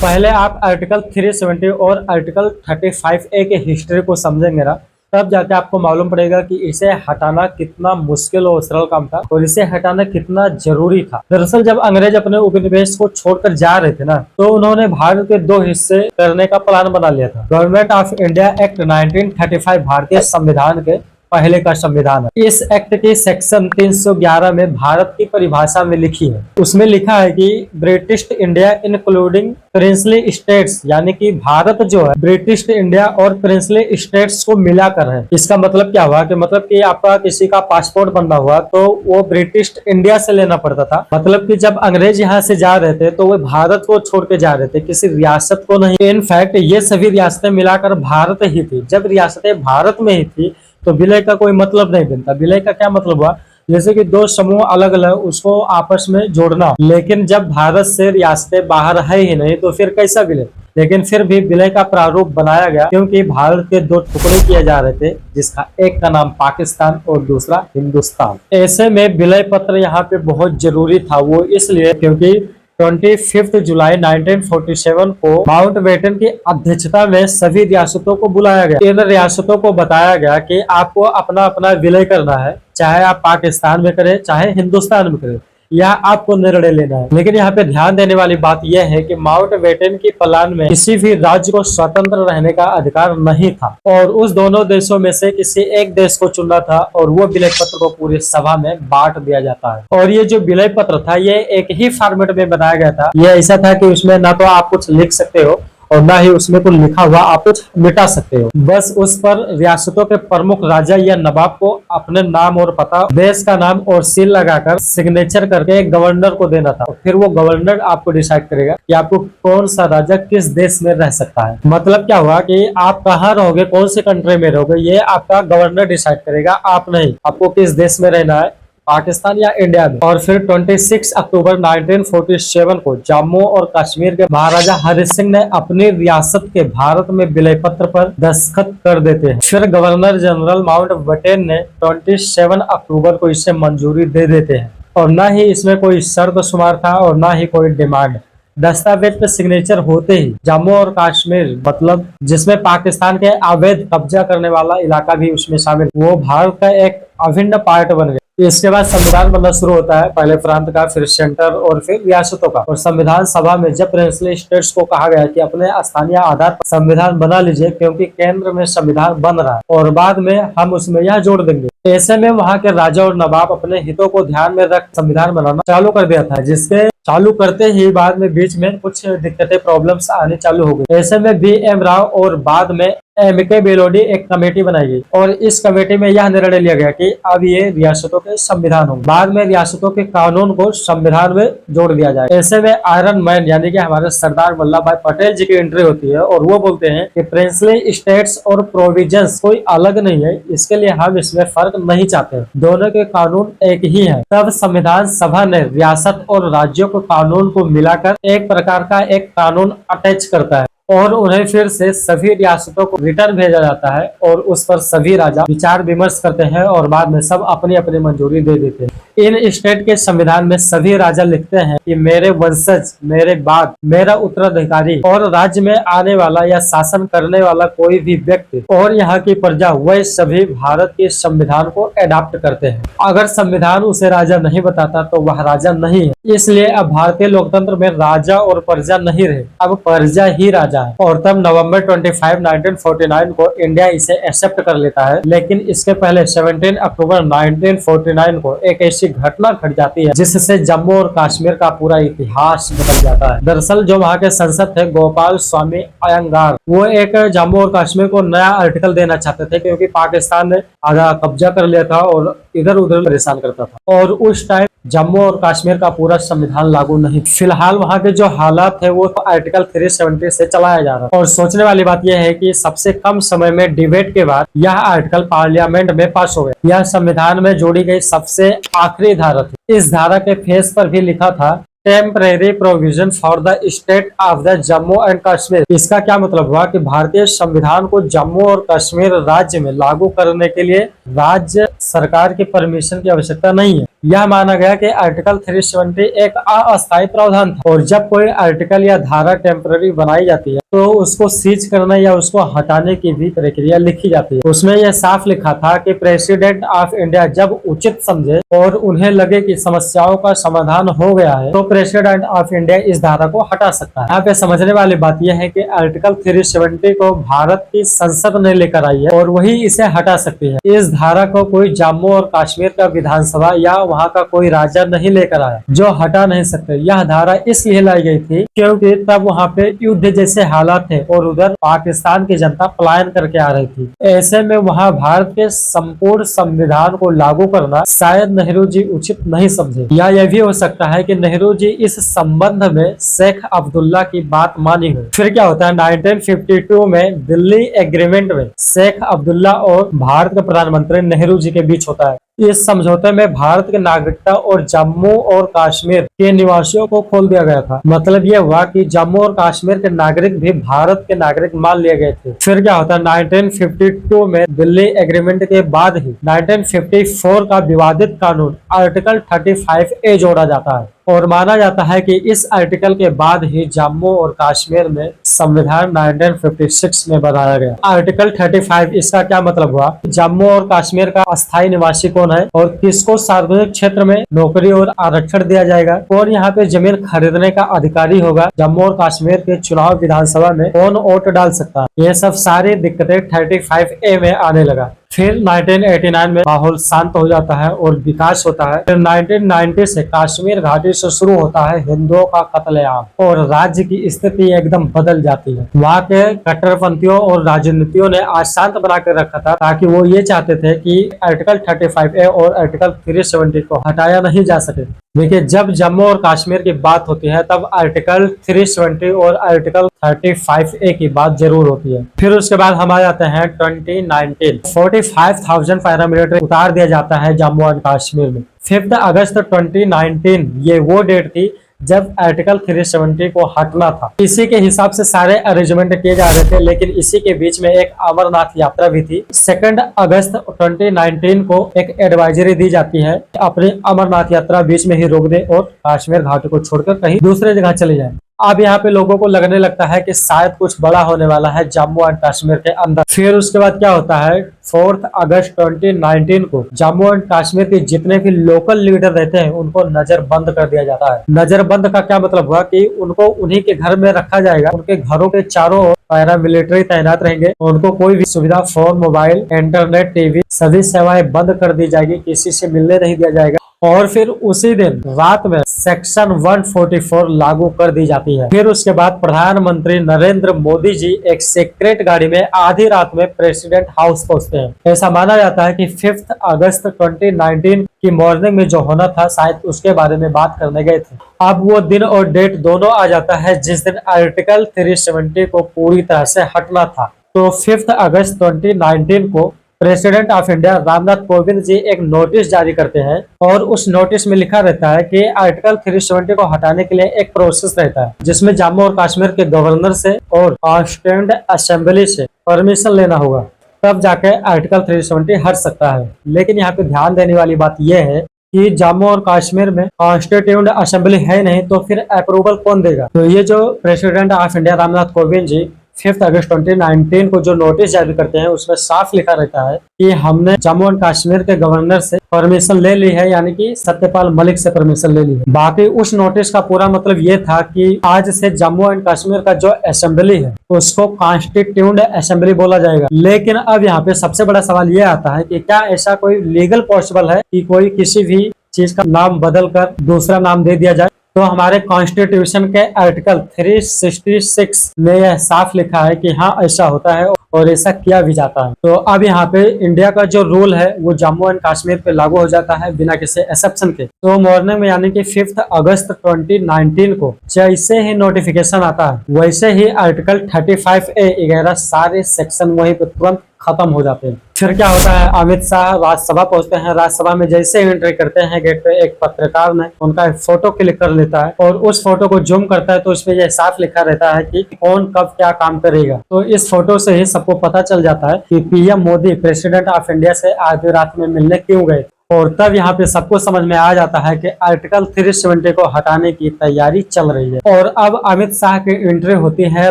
पहले आप आर्टिकल 370 और आर्टिकल 35A के हिस्ट्री को समझेंगे ना, तब जाके आपको मालूम पड़ेगा कि इसे हटाना कितना मुश्किल और सरल काम था और इसे हटाना कितना जरूरी था। दरअसल जब अंग्रेज अपने उपनिवेश को छोड़कर जा रहे थे ना, तो उन्होंने भारत के दो हिस्से करने का प्लान बना लिया था। गवर्नमेंट ऑफ इंडिया एक्ट 1935 भारतीय संविधान के पहले का संविधान है। इस एक्ट के सेक्शन 311 में भारत की परिभाषा में लिखी है, उसमें लिखा है कि British India including princely states, यानी कि भारत जो है ब्रिटिश इंडिया और प्रिंसली स्टेट्स को मिलाकर है। इसका मतलब क्या हुआ कि मतलब कि आपका किसी का पासपोर्ट बनना हुआ तो वो ब्रिटिश इंडिया से लेना पड़ता था। मतलब कि जब अंग्रेज यहाँ से जा रहे थे तो वो भारत को छोड़ के जा रहे थे, किसी रियासत को नहीं। इनफैक्ट ये सभी रियासतें मिलाकर भारत ही थी। जब रियासतें भारत में ही थी तो विलय का कोई मतलब नहीं बनता। विलय का क्या मतलब हुआ, जैसे कि दो समूह अलग अलग उसको आपस में जोड़ना, लेकिन जब भारत से रियासतें बाहर है ही नहीं तो फिर कैसा विलय। लेकिन फिर भी विलय का प्रारूप बनाया गया क्योंकि भारत के दो टुकड़े किए जा रहे थे, जिसका एक का नाम पाकिस्तान और दूसरा हिंदुस्तान। ऐसे में विलय पत्र यहाँ पे बहुत जरूरी था। वो इसलिए क्योंकि 25 जुलाई 1947 को माउंटबेटन की अध्यक्षता में सभी रियासतों को बुलाया गया। इन रियासतों को बताया गया कि आपको अपना अपना विलय करना है, चाहे आप पाकिस्तान में करें चाहे हिंदुस्तान में करें, यह आपको निर्णय लेना है। लेकिन यहाँ पे ध्यान देने वाली बात यह है कि माउंटबेटन की प्लान में किसी भी राज्य को स्वतंत्र रहने का अधिकार नहीं था और उस दोनों देशों में से किसी एक देश को चुनना था और वो विलय पत्र को पूरी सभा में बांट दिया जाता है। और ये जो विलय पत्र था ये एक ही फॉर्मेट में बनाया गया था। ये ऐसा था कि उसमें ना तो आप कुछ लिख सकते हो और ना ही उसमें कुछ लिखा हुआ आप कुछ मिटा सकते हो। बस उस पर रियासतों के प्रमुख राजा या नवाब को अपने नाम और पता, देश का नाम और सील लगाकर सिग्नेचर करके गवर्नर को देना था। फिर वो गवर्नर आपको डिसाइड करेगा कि आपको कौन सा राजा किस देश में रह सकता है। मतलब क्या हुआ कि आप कहाँ रहोगे, कौन से कंट्री में रहोगे, ये आपका गवर्नर डिसाइड करेगा, आप नहीं। आपको किस देश में रहना है, पाकिस्तान या इंडिया में। और फिर 26 अक्टूबर 1947 को जम्मू और कश्मीर के महाराजा हरि सिंह ने अपनी रियासत के भारत में विलय पत्र पर दस्तखत कर देते हैं। फिर गवर्नर जनरल माउंटबेटन ने 27 अक्टूबर को इसे मंजूरी दे देते हैं और न ही इसमें कोई शर्त शुमार था और न ही कोई डिमांड। दस्तावेज पे सिग्नेचर होते ही जम्मू और कश्मीर, मतलब जिसमें पाकिस्तान के अवैध कब्जा करने वाला इलाका भी उसमें शामिल, वो भारत का एक अभिन्न पार्ट बन गया। इसके बाद संविधान बनना शुरू होता है, पहले प्रांत का, फिर सेंटर और फिर रियासतों का। और संविधान सभा में जब प्रिंसली स्टेट्स को कहा गया कि अपने स्थानीय आधार पर संविधान बना लीजिए क्योंकि केंद्र में संविधान बन रहा है और बाद में हम उसमें यह जोड़ देंगे। ऐसे में वहाँ के राजा और नवाब अपने हितों को ध्यान में रख संविधान बनाना चालू कर दिया था, जिसके चालू करते ही बाद में बीच में कुछ दिक्कतें, प्रॉब्लम्स आने चालू हो गई। ऐसे में B.M. राव और बाद में M.K. बेलोडी एक कमेटी बनाई गई और इस कमेटी में यह निर्णय लिया गया कि अब ये रियासतों के संविधान होंगे। बाद में रियासतों के कानून को संविधान में जोड़ दिया जाए। ऐसे में आयरन मैन यानी कि हमारे सरदार वल्लभ भाई पटेल जी की एंट्री होती है और वो बोलते हैं कि प्रिंसली स्टेट्स और प्रोविजंस कोई अलग नहीं है, इसके लिए हम इसमें फर्क नहीं चाहते, दोनों के कानून एक ही है। तब संविधान सभा ने रियासत और राज्यों के कानून को मिलाकर एक प्रकार का एक कानून अटैच करता है और उन्हें फिर से सभी रियासतों को रिटर्न भेजा जाता है और उस पर सभी राजा विचार विमर्श करते हैं और बाद में सब अपनी अपनी मंजूरी दे देते हैं। इन स्टेट के संविधान में सभी राजा लिखते हैं कि मेरे वंशज, मेरे बाद मेरा उत्तराधिकारी और राज्य में आने वाला या शासन करने वाला कोई भी व्यक्ति और यहाँ की प्रजा, वह सभी भारत के संविधान को एडॉप्ट करते हैं। अगर संविधान उसे राजा नहीं बताता तो वह राजा नहीं है। इसलिए अब भारतीय लोकतंत्र में राजा और प्रजा नहीं रहे, अब प्रजा ही राजा है। और तब नवंबर 25, 1949 को इंडिया इसे एक्सेप्ट कर लेता है। लेकिन इसके पहले 17 अक्टूबर 1949 को एक ऐसी घटना घट जाती है जिससे जम्मू और कश्मीर का पूरा इतिहास बदल जाता है। दरअसल जो वहाँ के संसद थे गोपाल स्वामी अयंगार, वो एक जम्मू और कश्मीर को नया आर्टिकल देना चाहते थे क्योंकि पाकिस्तान ने आधा कब्जा कर लिया था और इधर उधर परेशान करता था और उस टाइम जम्मू और कश्मीर का पूरा संविधान लागू नहीं। फिलहाल वहाँ के जो हालात है वो आर्टिकल 370 से चलाया जा रहा है। और सोचने वाली बात यह है कि सबसे कम समय में डिबेट के बाद यह आर्टिकल पार्लियामेंट में पास हो गया। यह संविधान में जोड़ी गई सबसे आखिरी धारा थी। इस धारा के फेस पर भी लिखा था temporary provision for the state of the Jammu and Kashmir. इसका क्या मतलब हुआ कि भारतीय संविधान को जम्मू और कश्मीर राज्य में लागू करने के लिए राज्य सरकार की परमिशन की आवश्यकता नहीं है। यह माना गया कि आर्टिकल 370 एक अस्थायी प्रावधान था और जब कोई आर्टिकल या धारा टेम्पररी बनाई जाती है तो उसको सीज करने या उसको हटाने की भी प्रक्रिया लिखी जाती है। उसमें यह साफ लिखा था कि प्रेसिडेंट ऑफ इंडिया जब उचित समझे और उन्हें लगे कि समस्याओं का समाधान हो गया है तो प्रेसिडेंट ऑफ इंडिया इस धारा को हटा सकता है। यहाँ पे समझने वाली बात यह है कि आर्टिकल 370 को भारत की संसद ने लेकर आई है और वही इसे हटा सकती है। इस धारा को कोई जम्मू और कश्मीर का विधानसभा या वहाँ का कोई राजा नहीं लेकर आया जो हटा नहीं सकते। यह धारा इसलिए लाई गई थी क्योंकि तब वहाँ पे युद्ध जैसे हालात थे और उधर पाकिस्तान की जनता पलायन करके आ रही थी। ऐसे में वहाँ भारत के संपूर्ण संविधान को लागू करना शायद नेहरू जी उचित नहीं समझे, या यह भी हो सकता है कि नेहरू जी इस संबंध में शेख अब्दुल्ला की बात मानी हो। फिर क्या होता है, 1952 में दिल्ली एग्रीमेंट में शेख अब्दुल्ला और भारत के प्रधानमंत्री नेहरू जी के बीच होता है। इस समझौते में भारत की नागरिकता और जम्मू और कश्मीर के निवासियों को खोल दिया गया था। मतलब ये हुआ कि जम्मू और कश्मीर के नागरिक भी भारत के नागरिक मान लिए गए थे। फिर क्या होता है, 1952 में दिल्ली एग्रीमेंट के बाद ही 1954 का विवादित कानून आर्टिकल 35A जोड़ा जाता है और माना जाता है कि इस आर्टिकल के बाद ही जम्मू और कश्मीर में संविधान 1956 में बनाया गया। आर्टिकल 35 इसका क्या मतलब हुआ, जम्मू और कश्मीर का अस्थायी निवासी कौन है और किसको सार्वजनिक क्षेत्र में नौकरी और आरक्षण दिया जाएगा, कौन यहाँ पे जमीन खरीदने का अधिकारी होगा, जम्मू और कश्मीर के चुनाव विधानसभा में कौन वोट डाल सकता है, ये सब सारी दिक्कतें 35A में आने लगा। फिर 1989 में माहौल शांत हो जाता है और विकास होता है। फिर 1990 से कश्मीर घाटी से शुरू होता है हिंदुओं का कत्लेआम और राज्य की स्थिति एकदम बदल जाती है। वहाँ के कट्टरपंथियों और राजनीतियों ने आज शांत बना कर रखा था ताकि वो ये चाहते थे कि आर्टिकल 35A और आर्टिकल 370 को हटाया नहीं जा सके। देखिए, जब जम्मू और कश्मीर की बात होती है तब आर्टिकल 370 और आर्टिकल 35A की बात जरूर होती है। फिर उसके बाद हम आ जाते हैं 2019, 45,000 पैरामिलिट्री उतार दिया जाता है जम्मू और कश्मीर में। 5 अगस्त 2019 ये वो डेट थी जब आर्टिकल 370 को हटना था। इसी के हिसाब से सारे अरेंजमेंट किए जा रहे थे, लेकिन इसी के बीच में एक अमरनाथ यात्रा भी थी। 2 अगस्त 2019 को एक एडवाइजरी दी जाती है, अपनी अमरनाथ यात्रा बीच में ही रोक दे और कश्मीर घाटी को छोड़कर कहीं दूसरे जगह चले जाए। अब यहाँ पे लोगों को लगने लगता है कि शायद कुछ बड़ा होने वाला है जम्मू एंड कश्मीर के अंदर। फिर उसके बाद क्या होता है, 4 अगस्त 2019 को जम्मू एंड कश्मीर के जितने भी लोकल लीडर रहते हैं उनको नजरबंद कर दिया जाता है। नजरबंद का क्या मतलब हुआ कि उनको उन्हीं के घर में रखा जाएगा, उनके घरों के चारों ओर पैरामिलिट्री तैनात रहेंगे, उनको कोई भी सुविधा, फोन, मोबाइल, इंटरनेट, टीवी सभी सेवाएं बंद कर दी जाएगी, किसी से मिलने नहीं दिया जाएगा। और फिर उसी दिन रात में सेक्शन 144 लागू कर दी जाती है। फिर उसके बाद प्रधानमंत्री नरेंद्र मोदी जी एक सीक्रेट गाड़ी में आधी रात में प्रेसिडेंट हाउस पहुंचते हैं। ऐसा माना जाता है कि 5 अगस्त 2019 की मॉर्निंग में जो होना था शायद उसके बारे में बात करने गए थे। अब वो दिन और डेट दोनों आ जाता है जिस दिन आर्टिकल 370 को पूरी तरह से हटना था। तो 5 अगस्त 2019 को president of India Ramnath Kovind ji एक नोटिस जारी करते हैं और उस नोटिस में लिखा रहता है कि आर्टिकल 370 को हटाने के लिए एक प्रोसेस रहता है जिसमें जम्मू और कश्मीर के गवर्नर से और कॉन्स्टिट्यूएंट असेंबली से परमिशन लेना होगा, तब जाके आर्टिकल 370 हट सकता है। लेकिन यहाँ पे ध्यान देने वाली बात यह है कि जम्मू और कश्मीर में कॉन्स्टिट्यूएंट असेंबली है नहीं, तो फिर अप्रूवल कौन देगा। तो ये जो president of India Ramnath Kovind ji 5 अगस्त 2019 को जो नोटिस जारी करते हैं उसमें साफ लिखा रहता है कि हमने जम्मू एंड कश्मीर के गवर्नर से परमिशन ले ली है, यानी कि सत्यपाल मलिक से परमिशन ले ली है। बाकी उस नोटिस का पूरा मतलब ये था कि आज से जम्मू एंड कश्मीर का जो असेंबली है उसको कॉन्स्टिट्यूएंट असेंबली बोला जाएगा। लेकिन अब यहाँ पे सबसे बड़ा सवाल ये आता है कि क्या ऐसा कोई लीगल पॉसिबल है कि कोई किसी भी चीज का नाम बदल कर दूसरा नाम दे दिया जाए। तो हमारे कॉन्स्टिट्यूशन के आर्टिकल 366 में यह साफ लिखा है कि हाँ ऐसा होता है और ऐसा किया भी जाता है। तो अब यहाँ पे इंडिया का जो रूल है वो जम्मू एंड कश्मीर पे लागू हो जाता है बिना किसी एक्सेप्शन के। तो मॉर्निंग में यानी कि 5 अगस्त 2019 को जैसे ही नोटिफिकेशन आता है वैसे ही आर्टिकल 35A वगैरह सारे सेक्शन वहीं पे तुरंत खत्म हो जाते हैं। फिर क्या होता है, अमित शाह राज्यसभा पहुंचते हैं। राज्यसभा में जैसे एंट्री करते हैं गेट पे, एक पत्रकार ने उनका एक फोटो क्लिक कर लेता है और उस फोटो को जूम करता है तो उसमें यह साफ लिखा रहता है कि कौन कब क्या काम करेगा। तो इस फोटो से ही सबको पता चल जाता है कि PM Modi president of India से आधी रात में मिलने क्यों गए। और तब यहाँ पे सबको समझ में आ जाता है कि आर्टिकल 370 को हटाने की तैयारी चल रही है। और अब अमित शाह की एंट्री होती है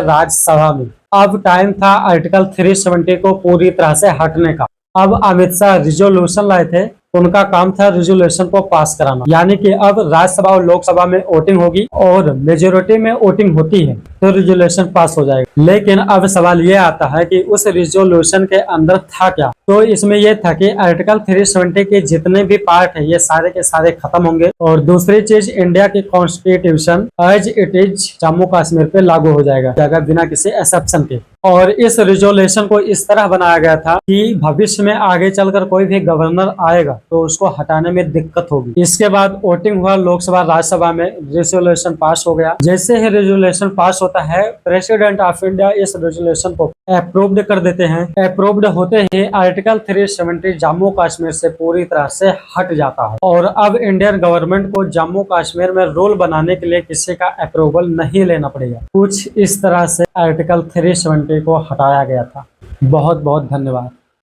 राज्यसभा में। अब टाइम था आर्टिकल 370 को पूरी तरह से हटने का। अब अमित शाह रिजोल्यूशन लाए थे, उनका काम था रिजोल्यूशन को पास कराना, यानी कि अब राज्यसभा और लोकसभा में वोटिंग होगी और मेजोरिटी में वोटिंग होती है तो रिजोल्यूशन पास हो जाएगा। लेकिन अब सवाल ये आता है कि उस रिजोल्यूशन के अंदर था क्या। तो इसमें यह था कि आर्टिकल 370 के जितने भी पार्ट है ये सारे के सारे खत्म होंगे। और दूसरी चीज, इंडिया की constitution as it is Jammu Kashmir पे लागू हो जाएगा बिना किसी एक्सेप्शन के। और इस रिजोल्यूशन को इस तरह बनाया गया था कि भविष्य में आगे चलकर कोई भी गवर्नर आएगा तो उसको हटाने में दिक्कत होगी। इसके बाद वोटिंग हुआ लोकसभा राज्यसभा में, रेजोल्यूशन पास हो गया। जैसे ही रेजोल्यूशन पास होता है, प्रेसिडेंट ऑफ इंडिया इस रेजोल्यूशन को अप्रूव्ड कर देते हैं। अप्रूव्ड होते ही आर्टिकल 370 जम्मू कश्मीर से पूरी तरह से हट जाता है। और अब इंडियन गवर्नमेंट को जम्मू कश्मीर में रूल बनाने के लिए किसी का अप्रूवल नहीं लेना पड़ेगा। कुछ इस तरह से आर्टिकल 370 को हटाया गया था। बहुत बहुत धन्यवाद।